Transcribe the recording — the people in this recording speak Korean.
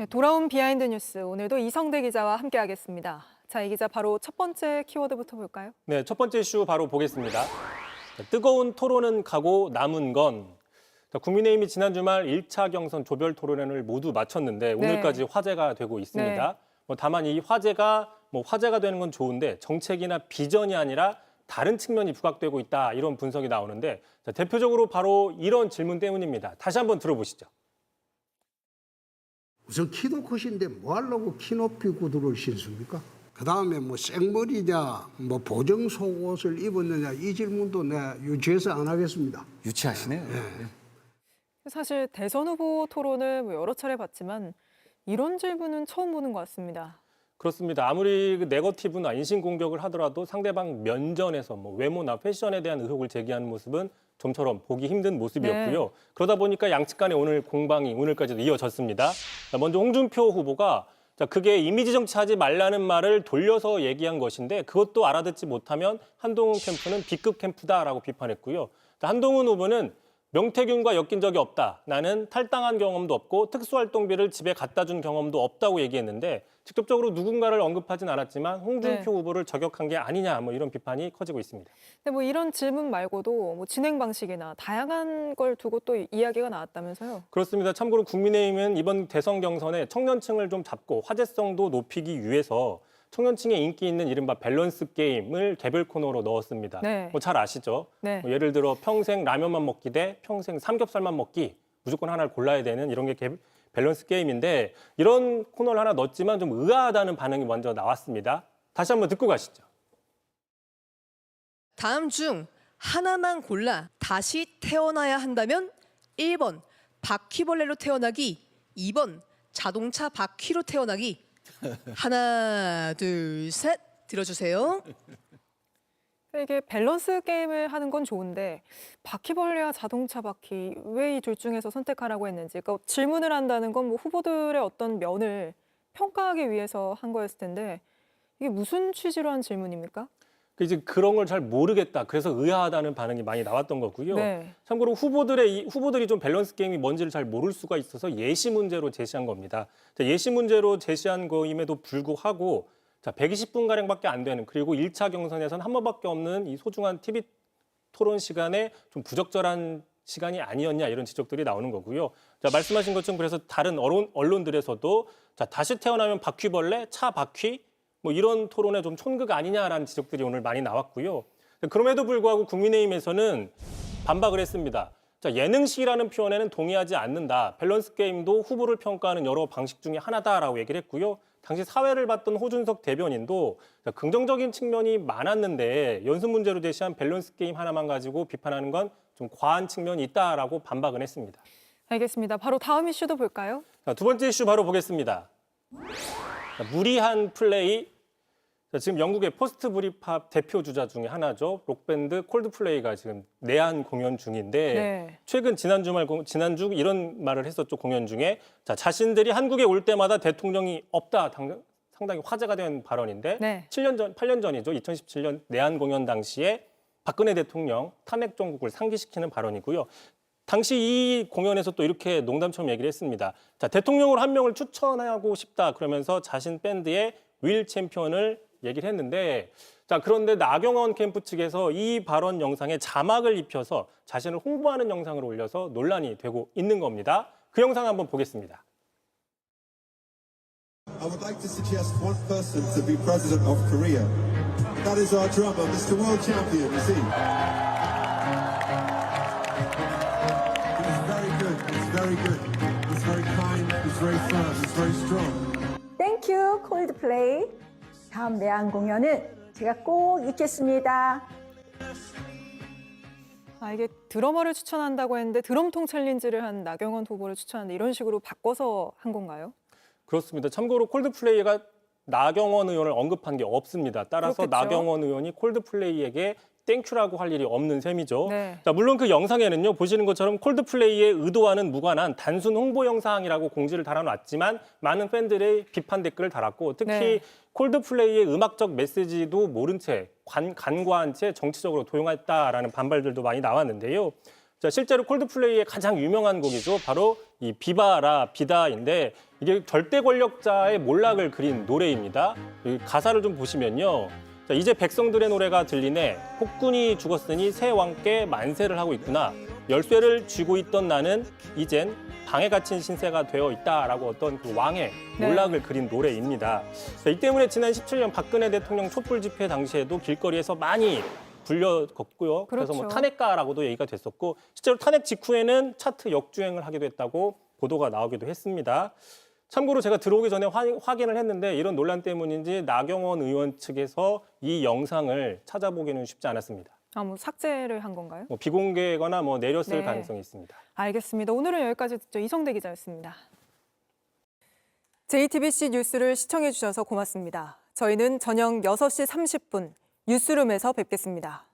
돌아온 비하인드 뉴스, 오늘도 이성대 기자와 함께하겠습니다. 자, 이 기자 바로 첫 번째 키워드부터 볼까요? 네, 첫 번째 이슈 바로 보겠습니다. 뜨거운 토론은 가고 남은 건 국민의힘이 지난 주말 1차 경선 조별 토론회를 모두 마쳤는데 오늘까지 화제가 되고 있습니다. 다만 이 화제가 되는 건 좋은데 정책이나 비전이 아니라 다른 측면이 부각되고 있다 이런 분석이 나오는데 대표적으로 바로 이런 질문 때문입니다. 다시 한번 들어보시죠. 우선 키도 크신데 뭐 하려고 키 높이 구두를 신습니까? 그다음에 뭐 생머리냐 뭐 보정 속옷을 입었느냐 이 질문도 내가 유치해서 안 하겠습니다. 유치하시네요. 사실 대선 후보 토론을 여러 차례 봤지만 이런 질문은 처음 보는 것 같습니다. 그렇습니다. 아무리 네거티브나 인신공격을 하더라도 상대방 면전에서 외모나 패션에 대한 의혹을 제기하는 모습은 좀처럼 보기 힘든 모습이었고요. 네. 그러다 보니까 양측 간의 오늘 공방이 오늘까지도 이어졌습니다. 먼저 홍준표 후보가 그게 이미지 정치하지 말라는 말을 돌려서 얘기한 것인데 그것도 알아듣지 못하면 한동훈 캠프는 B급 캠프다라고 비판했고요. 한동훈 후보는 명태균과 엮인 적이 없다. 나는 탈당한 경험도 없고 특수활동비를 집에 갖다 준 경험도 없다고 얘기했는데 직접적으로 누군가를 언급하진 않았지만 홍준표 후보를 저격한 게 아니냐 이런 비판이 커지고 있습니다. 근데 이런 질문 말고도 진행 방식이나 다양한 걸 두고 또 이야기가 나왔다면서요? 그렇습니다. 참고로 국민의힘은 이번 대선 경선에 청년층을 좀 잡고 화제성도 높이기 위해서 청년층의 인기 있는 이른바 밸런스 게임을 개별 코너로 넣었습니다. 네. 잘 아시죠? 네. 예를 들어 평생 라면만 먹기 대 평생 삼겹살만 먹기 무조건 하나를 골라야 되는 이런 게 밸런스 게임인데 이런 코너를 하나 넣었지만 좀 의아하다는 반응이 먼저 나왔습니다. 다시 한번 듣고 가시죠. 다음 중 하나만 골라 다시 태어나야 한다면 1번 바퀴벌레로 태어나기, 2번 자동차 바퀴로 태어나기. 하나, 둘, 셋 들어주세요. 이게 밸런스 게임을 하는 건 좋은데 바퀴벌레와 자동차 바퀴 왜 이 둘 중에서 선택하라고 했는지 질문을 한다는 건 후보들의 어떤 면을 평가하기 위해서 한 거였을 텐데 이게 무슨 취지로 한 질문입니까? 이제 그런 걸 잘 모르겠다. 그래서 의아하다는 반응이 많이 나왔던 거고요. 네. 참고로 후보들이 좀 밸런스 게임이 뭔지를 잘 모를 수가 있어서 예시 문제로 제시한 겁니다. 예시 문제로 제시한 거임에도 불구하고 120분가량밖에 안 되는 그리고 1차 경선에서는 한 번밖에 없는 이 소중한 TV 토론 시간에 좀 부적절한 시간이 아니었냐 이런 지적들이 나오는 거고요. 말씀하신 것처럼 그래서 다른 언론들에서도 다시 태어나면 바퀴벌레, 차 바퀴 이런 토론에 좀 촌극 아니냐라는 지적들이 오늘 많이 나왔고요. 그럼에도 불구하고 국민의힘에서는 반박을 했습니다. 예능식이라는 표현에는 동의하지 않는다. 밸런스 게임도 후보를 평가하는 여러 방식 중에 하나다라고 얘기를 했고요. 당시 사회를 봤던 호준석 대변인도 긍정적인 측면이 많았는데 연습 문제로 제시한 밸런스 게임 하나만 가지고 비판하는 건 좀 과한 측면이 있다라고 반박을 했습니다. 알겠습니다. 바로 다음 이슈도 볼까요? 두 번째 이슈 바로 보겠습니다. 무리한 플레이. 지금 영국의 포스트 브리팝 대표 주자 중에 하나죠. 록밴드 콜드플레이가 지금 내한 공연 중인데 네. 최근 지난주 이런 말을 했었죠. 공연 중에 자신들이 한국에 올 때마다 대통령이 없다. 상당히 화제가 된 발언인데 네. 8년 전이죠. 2017년 내한 공연 당시에 박근혜 대통령 탄핵 정국을 상기시키는 발언이고요. 당시 이 공연에서 또 이렇게 농담처럼 얘기를 했습니다. 대통령으로 한 명을 추천하고 싶다. 그러면서 자신 밴드의 윌 챔피언을 얘기를 했는데 그런데 나경원 캠프 측에서 이 발언 영상에 자막을 입혀서 자신을 홍보하는 영상을 올려서 논란이 되고 있는 겁니다. 그 영상 한번 보겠습니다. I would like to suggest one person to be president of Korea. That is our drummer, Mr. World Champion, you see. He's very good, he's very good. He's very kind, he's very firm, he's very strong. 땡큐 콜드플레이. 다음 내한 공연은 제가 꼭 있겠습니다. 이게 드러머를 추천한다고 했는데 드럼통 챌린지를 한 나경원 후보를 추천하는데 이런 식으로 바꿔서 한 건가요? 그렇습니다. 참고로 콜드플레이가 나경원 의원을 언급한 게 없습니다. 따라서 그렇겠죠. 나경원 의원이 콜드플레이에게 땡큐라고 할 일이 없는 셈이죠. 네. 물론 그 영상에는요. 보시는 것처럼 콜드플레이의 의도와는 무관한 단순 홍보 영상이라고 공지를 달아놨지만 많은 팬들의 비판 댓글을 달았고 특히 네. 콜드플레이의 음악적 메시지도 모른 채 간과한 채 정치적으로 도용했다라는 반발들도 많이 나왔는데요. 실제로 콜드플레이의 가장 유명한 곡이죠. 바로 이 비바라 비다인데 이게 절대 권력자의 몰락을 그린 노래입니다. 이 가사를 좀 보시면요. 자, 이제 백성들의 노래가 들리네. 폭군이 죽었으니 새 왕께 만세를 하고 있구나. 열쇠를 쥐고 있던 나는 이젠 방에 갇힌 신세가 되어 있다라고 어떤 그 왕의 몰락을 그린 노래입니다. 자, 이 때문에 지난 17년 박근혜 대통령 촛불 집회 당시에도 길거리에서 많이 불려걷고요. 그래서 뭐 그렇죠. 탄핵가라고도 얘기가 됐었고 실제로 탄핵 직후에는 차트 역주행을 하기도 했다고 보도가 나오기도 했습니다. 참고로 제가 들어오기 전에 확인을 했는데 이런 논란 때문인지 나경원 의원 측에서 이 영상을 찾아보기는 쉽지 않았습니다. 아, 뭐 삭제를 한 건가요? 뭐 비공개거나 뭐 내렸을 네. 가능성이 있습니다. 알겠습니다. 오늘은 여기까지 듣죠. 이성대 기자였습니다. JTBC 뉴스를 시청해 주셔서 고맙습니다. 저희는 저녁 6시 30분 뉴스룸에서 뵙겠습니다.